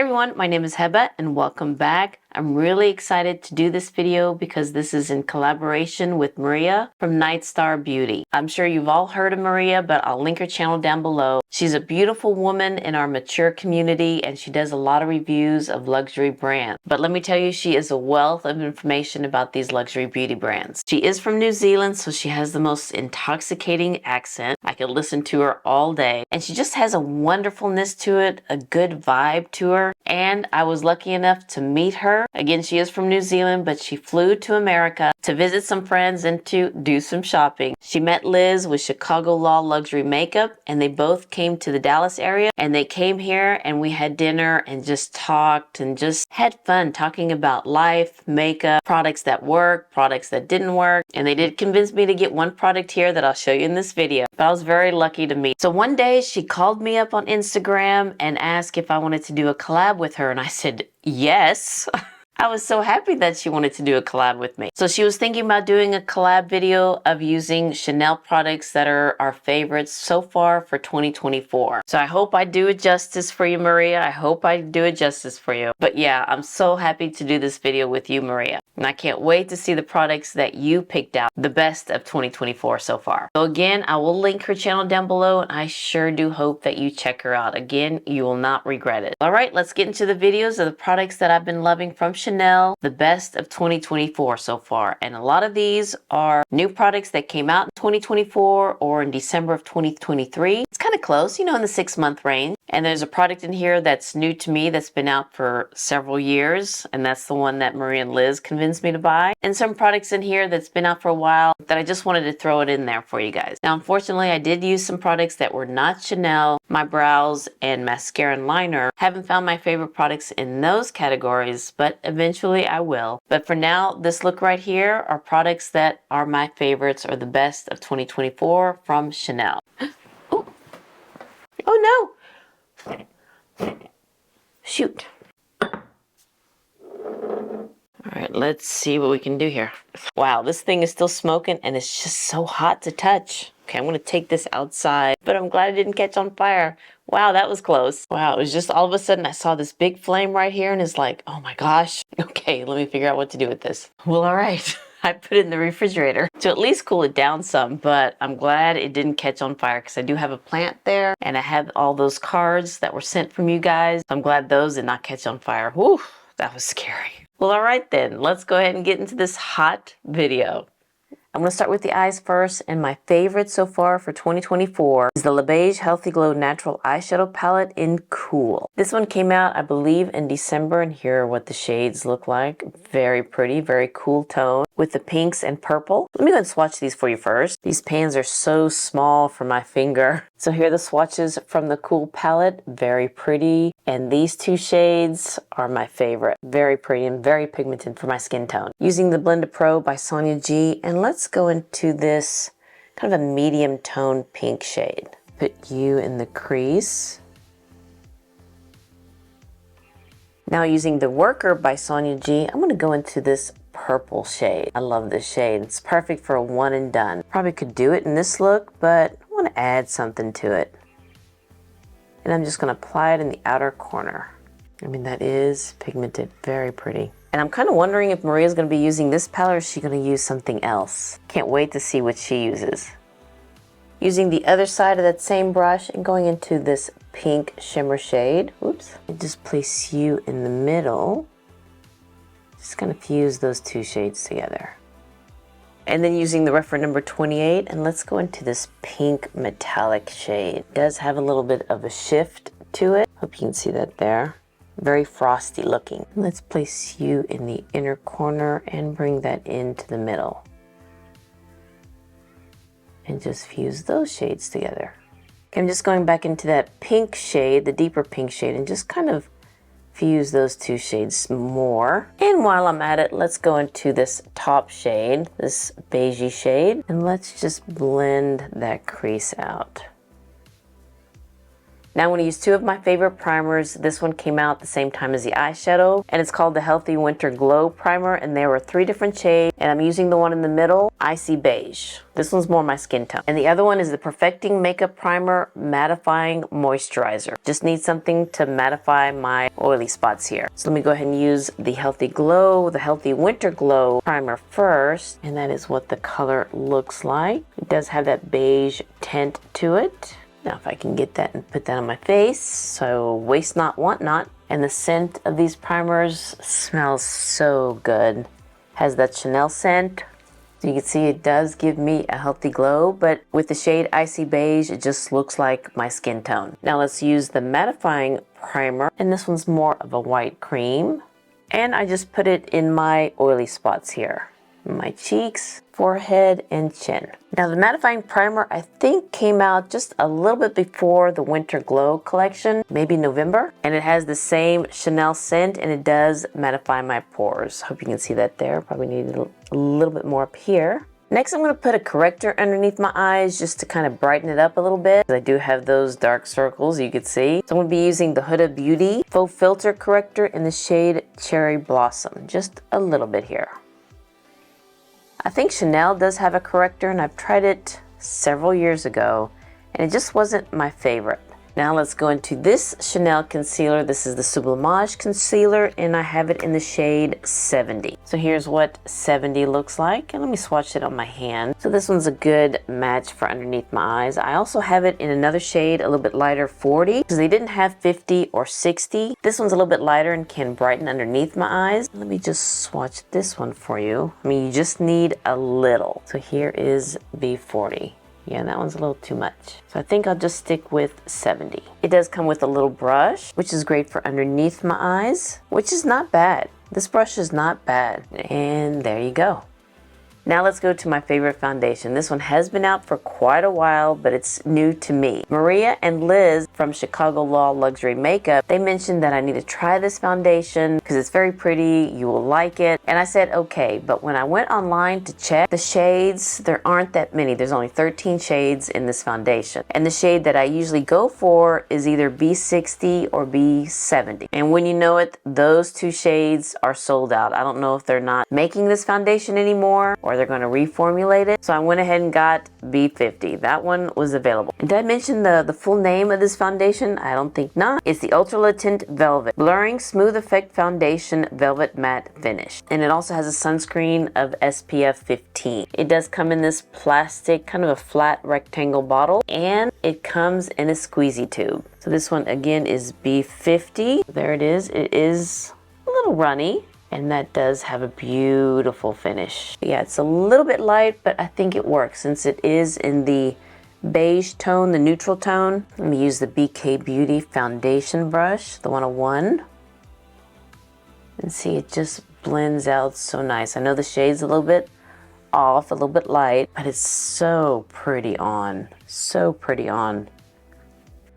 everyone, my name is Heba and welcome back. I'm really excited to do this video because this is in collaboration with Maria from Nightstar Beauty. I'm sure you've all heard of Maria, but I'll link her channel down below. She's a beautiful woman in our mature community and she does a lot of reviews of luxury brands. But let me tell you, she is a wealth of information about these luxury beauty brands. She is from New Zealand, so she has the most intoxicating accent. I could listen to her all day. And she just has a wonderfulness to it, a good vibe to her. And I was lucky enough to meet her. Again, she is from New Zealand, but she flew to America to visit some friends and to do some shopping. She met Liz with Chicago Law Luxury Makeup, and they both came to the Dallas area, and they came here and we had dinner and just talked and just had fun talking about life, makeup, products that work, products that didn't work. And they did convince me to get one product here that I'll show you in this video, but I was very lucky to meet. So one day she called me up on Instagram and asked if I wanted to do a collab with her, and I said yes. I was so happy that she wanted to do a collab with me. So she was thinking about doing a collab video of using Chanel products that are our favorites so far for 2024. So I hope I do it justice for you, Maria. I hope I do it justice for you. But yeah, I'm so happy to do this video with you, Maria. And I can't wait to see the products that you picked out, the best of 2024 so far. So again, I will link her channel down below and I sure do hope that you check her out. Again, you will not regret it. All right, let's get into the videos of the products that I've been loving from Chanel, the best of 2024 so far. And a lot of these are new products that came out in 2024 or in December of 2023. It's kind of close, you know, in the 6-month range. And there's a product in here that's new to me that's been out for several years. And that's the one that Maria and Liz convinced me to buy. And some products in here that's been out for a while that I just wanted to throw it in there for you guys. Now, unfortunately, I did use some products that were not Chanel. My brows and mascara and liner. Haven't found my favorite products in those categories, but eventually I will. But for now, this look right here are products that are my favorites or the best of 2024 from Chanel. Oh, oh no! Shoot. All right, let's see what we can do here. Wow, this thing is still smoking and it's just so hot to touch. Okay, I'm gonna take this outside, but I'm glad it didn't catch on fire. Wow, that was close. Wow, it was just all of a sudden I saw this big flame right here and it's like, oh my gosh. Okay, let me figure out what to do with this. Well, all right. I put it in the refrigerator to at least cool it down some, but I'm glad it didn't catch on fire because I do have a plant there and I have all those cards that were sent from you guys. I'm glad those did not catch on fire. Whew, that was scary. Well, all right then, let's go ahead and get into this hot video. I'm going to start with the eyes first, and my favorite so far for 2024 is the Le Beige Healthy Glow Natural Eyeshadow Palette in Cool. This one came out, I believe, in December, and here are what the shades look like. Very pretty, very cool tone with the pinks and purple. Let me go and swatch these for you first. These pans are so small for my finger. So here are the swatches from the Cool palette. Very pretty. And these two shades are my favorite. Very pretty and very pigmented for my skin tone. Using the Blended Pro by Sonia G. And let's go into this kind of a medium tone pink shade. Put you in the crease. Now using the Worker by Sonia G, I'm going to go into this purple shade. I love this shade. It's perfect for a one and done. Probably could do it in this look, but I want to add something to it. And I'm just going to apply it in the outer corner. I mean, that is pigmented, very pretty. And I'm kind of wondering if Maria's going to be using this palette or is she going to use something else. Can't wait to see what she uses. Using the other side of that same brush and going into this pink shimmer shade. Whoops. And just place you in the middle. Just kind of fuse those two shades together. And then using the reference number 28, and let's go into this pink metallic shade. It does have a little bit of a shift to it. Hope you can see that there. Very frosty looking. Let's place you in the inner corner and bring that into the middle. And just fuse those shades together. Okay, I'm just going back into that pink shade, the deeper pink shade, and just kind of fuse those two shades more. And while I'm at it, let's go into this top shade, this beigey shade, and let's just blend that crease out. Now I'm going to use two of my favorite primers. This one came out the same time as the eyeshadow, and it's called the Healthy Winter Glow Primer, and there were 3 different shades, and I'm using the one in the middle, Icy Beige. This one's more my skin tone. And the other one is the Perfecting Makeup Primer Mattifying Moisturizer. Just need something to mattify my oily spots here. So let me go ahead and use the Healthy Winter Glow Primer first, and that is what the color looks like. It does have that beige tint to it. Now if I can get that and put that on my face, so waste not, want not. And the scent of these primers smells so good. Has that Chanel scent. So you can see it does give me a healthy glow, but with the shade Icy Beige, it just looks like my skin tone. Now let's use the mattifying primer, and this one's more of a white cream. And I just put it in my oily spots here. My cheeks, forehead, and chin. Now the mattifying primer I think came out just a little bit before the Winter Glow collection, maybe November. And it has the same Chanel scent, and it does mattify my pores. Hope you can see that there. Probably need a little bit more up here. Next, I'm going to put a corrector underneath my eyes just to kind of brighten it up a little bit. I do have those dark circles you could see. So I'm going to be using the Huda Beauty Faux Filter Corrector in the shade Cherry Blossom. Just a little bit here. I think Chanel does have a corrector, and I've tried it several years ago, and it just wasn't my favorite. Now let's go into this Chanel concealer. This is the Sublimage concealer, and I have it in the shade 70. So here's what 70 looks like, and let me swatch it on my hand. So this one's a good match for underneath my eyes. I also have it in another shade, a little bit lighter, 40, because they didn't have 50 or 60. This one's a little bit lighter and can brighten underneath my eyes. Let me just swatch this one for you. I mean, you just need a little. So here is B40. Yeah, that one's a little too much. So I think I'll just stick with 70. It does come with a little brush, which is great for underneath my eyes, which is not bad. This brush is not bad. And there you go. Now let's go to my favorite foundation. This one has been out for quite a while, but it's new to me. Maria and Liz from Chicago Law Luxury Makeup, they mentioned that I need to try this foundation because it's very pretty, you will like it. And I said, okay, but when I went online to check the shades, there aren't that many. There's only 13 shades in this foundation. And the shade that I usually go for is either B60 or B70. And when you know it, those 2 shades are sold out. I don't know if they're not making this foundation anymore or they're going to reformulate it. So I went ahead and got B50. That one was available. And did I mention the full name of this foundation? I don't think not. It's the Ultra Le Tint Velvet Blurring Smooth Effect Foundation Velvet Matte Finish. And it also has a sunscreen of SPF 15. It does come in this plastic, kind of a flat rectangle bottle, and it comes in a squeezy tube. So this one again is B50. There it is. It is a little runny. And that does have a beautiful finish. Yeah, it's a little bit light, but I think it works since it is in the beige tone, the neutral tone. Let me use the BK Beauty foundation brush, the 101. And see, it just blends out so nice. I know the shade's a little bit off, a little bit light, but it's so pretty on. So pretty on.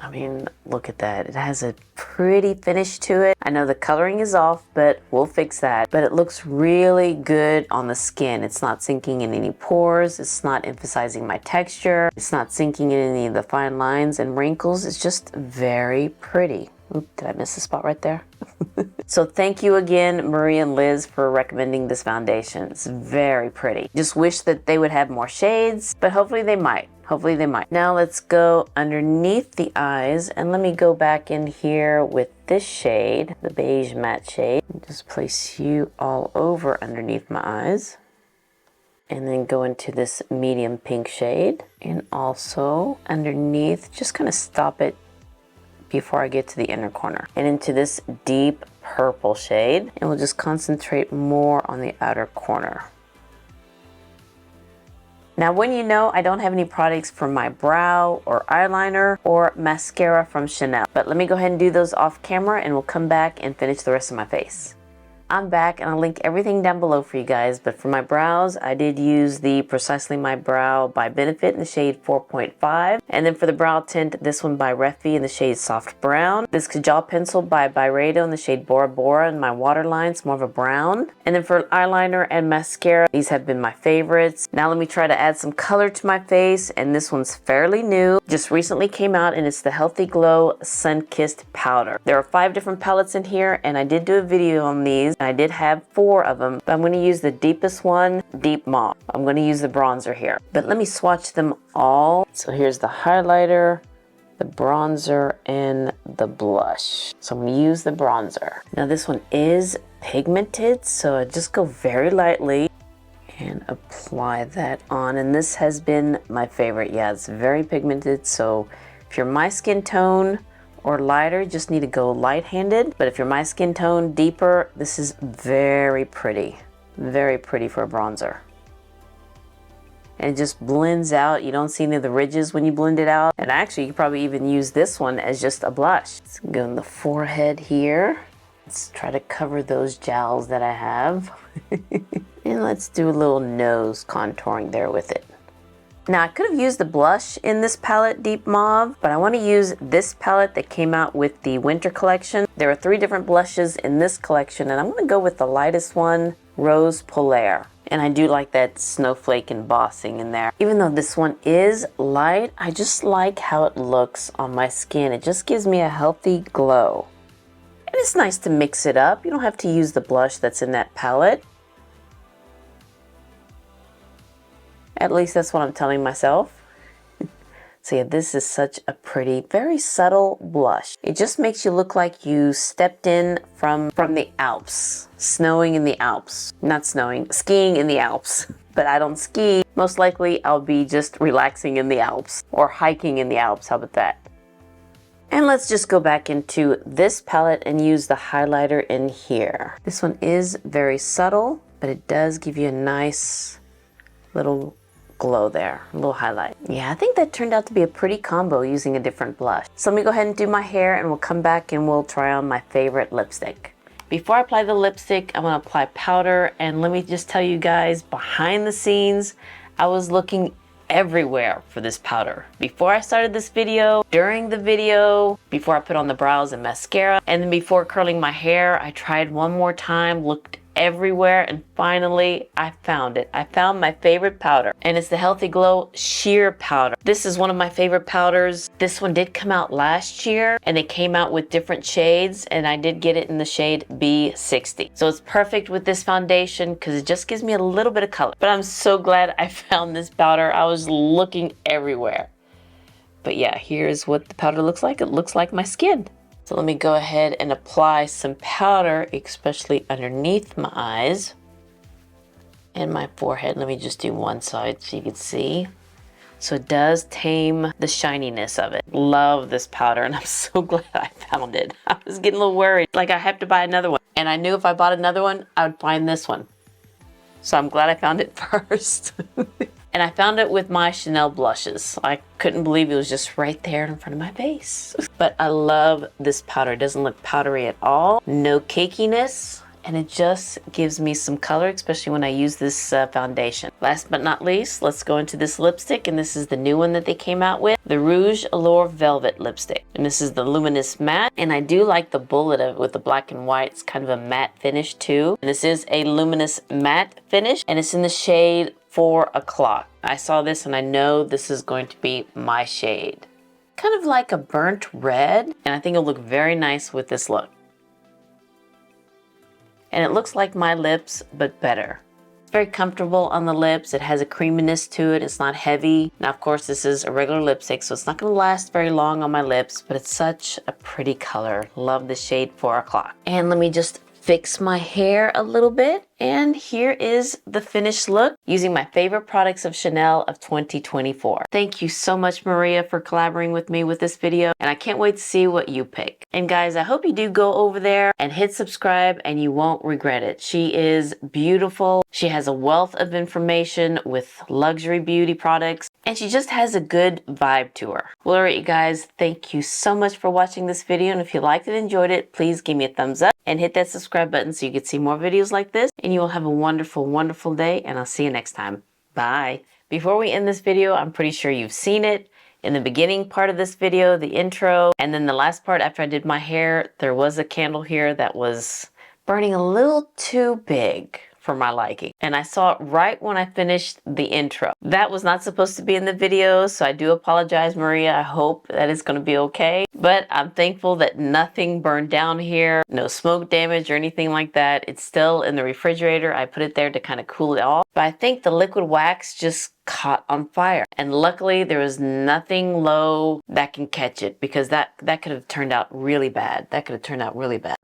I mean, look at that. It has a pretty finish to it. I know the coloring is off, but we'll fix that. But it looks really good on the skin. It's not sinking in any pores. It's not emphasizing my texture. It's not sinking in any of the fine lines and wrinkles. It's just very pretty. Oop, did I miss a spot right there? So thank you again, Maria and Liz, for recommending this foundation. It's very pretty. Just wish that they would have more shades, but hopefully they might. Hopefully they might. Now let's go underneath the eyes, and let me go back in here with this shade, the beige matte shade. Just place you all over underneath my eyes. And then go into this medium pink shade. And also underneath, just kind of stop it before I get to the inner corner. And into this deep purple shade. And we'll just concentrate more on the outer corner. Now, when you know I don't have any products for my brow or eyeliner or mascara from Chanel, but let me go ahead and do those off camera and we'll come back and finish the rest of my face. I'm back and I'll link everything down below for you guys. But for my brows, I did use the Precisely My Brow by Benefit in the shade 4.5. And then for the brow tint, this one by Refi in the shade Soft Brown. This Kajal pencil by Byredo in the shade Bora Bora in my waterline. It's more of a brown. And then for eyeliner and mascara, these have been my favorites. Now let me try to add some color to my face. And this one's fairly new. Just recently came out, and it's the Healthy Glow Sun-Kissed Powder. There are 5 different palettes in here, and I did do a video on these. I did have 4 of them, but I'm going to use the deepest one, Deep Mauve. I'm going to use the bronzer here, but let me swatch them all. So here's the highlighter, the bronzer, and the blush. So I'm going to use the bronzer. Now this one is pigmented, so I just go very lightly and apply that on. And this has been my favorite. Yeah, it's very pigmented, so if you're my skin tone or lighter, you just need to go light-handed. But if you're my skin tone, deeper, this is very pretty. Very pretty for a bronzer. And it just blends out. You don't see any of the ridges when you blend it out. And actually, you could probably even use this one as just a blush. Let's go in the forehead here. Let's try to cover those jowls that I have. And let's do a little nose contouring there with it. Now I could have used the blush in this palette, Deep Mauve, but I want to use this palette that came out with the winter collection. There are 3 different blushes in this collection, and I'm going to go with the lightest one, Rose Polaire. And I do like that snowflake embossing in there. Even though this one is light, I just like how it looks on my skin. It just gives me a healthy glow. And it's nice to mix it up. You don't have to use the blush that's in that palette. At least that's what I'm telling myself. So yeah, this is such a pretty, very subtle blush. It just makes you look like you stepped in from the Alps. Snowing in the Alps. Not snowing, skiing in the Alps. But I don't ski. Most likely I'll be just relaxing in the Alps. Or hiking in the Alps, how about that? And let's just go back into this palette and use the highlighter in here. This one is very subtle, but it does give you a nice little glow there, a little highlight. Yeah, I think that turned out to be a pretty combo using a different blush. So let me go ahead and do my hair, and we'll come back and we'll try on my favorite lipstick. Before I apply the lipstick, I'm going to apply powder, and let me just tell you guys, behind the scenes, I was looking everywhere for this powder. Before I started this video, during the video, before I put on the brows and mascara, and then before curling my hair, I tried one more time, looked everywhere, and finally I found it. I found my favorite powder, and it's the Healthy Glow Sheer Powder. This is one of my favorite powders. This one did come out last year, and it came out with different shades, and I did get it in the shade B60. So it's perfect with this foundation because it just gives me a little bit of color. But I'm so glad I found this powder. I was looking everywhere. But yeah, here's what the powder looks like. It looks like my skin. So let me go ahead and apply some powder, especially underneath my eyes and my forehead. Let me just do one side so you can see. So it does tame the shininess of it. Love this powder, and I'm so glad I found it. I was getting a little worried, like I have to buy another one. And I knew if I bought another one, I would find this one. So I'm glad I found it first. And I found it with my Chanel blushes. I couldn't believe it was just right there in front of my face. But I love this powder. It doesn't look powdery at all. No cakiness. And it just gives me some color, especially when I use this foundation. Last but not least, let's go into this lipstick. And this is the new one that they came out with. The Rouge Allure Velvet Lipstick. And this is the Luminous Matte. And I do like the bullet of it with the black and white. It's kind of a matte finish too. And this is a Luminous Matte finish. And it's in the shade 4 o'clock. I saw this and I know this is going to be my shade. Kind of like a burnt red. And I think it'll look very nice with this look. And it looks like my lips, but better. It's very comfortable on the lips. It has a creaminess to it. It's not heavy. Now, of course, this is a regular lipstick, so it's not going to last very long on my lips, but it's such a pretty color. Love the shade 4 o'clock. And let me just fix my hair a little bit. And here is the finished look using my favorite products of Chanel of 2024. Thank you so much, Maria, for collaborating with me with this video. And I can't wait to see what you pick. And guys, I hope you do go over there and hit subscribe and you won't regret it. She is beautiful. She has a wealth of information with luxury beauty products. And she just has a good vibe to her. Well, all right, you guys, thank you so much for watching this video. And if you liked it, enjoyed it, please give me a thumbs up and hit that subscribe subscribe button so you can see more videos like this, and you will have a wonderful, wonderful day, and I'll see you next time. Bye. Before we end this video, I'm pretty sure you've seen it. In the beginning part of this video, the intro, and then the last part after I did my hair, there was a candle here that was burning a little too big for my liking. And I saw it right when I finished the intro. That was not supposed to be in the video, so I do apologize, Maria. I hope that it's going to be okay. But I'm thankful that nothing burned down here, no smoke damage or anything like that. It's still in the refrigerator. I put it there to kind of cool it off. But I think the liquid wax just caught on fire, and luckily there was nothing low that can catch it, because that could have turned out really bad.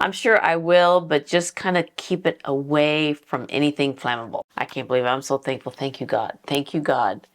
I'm sure I will, but just kind of keep it away from anything flammable. I can't believe it. I'm so thankful. Thank you, God. Thank you, God.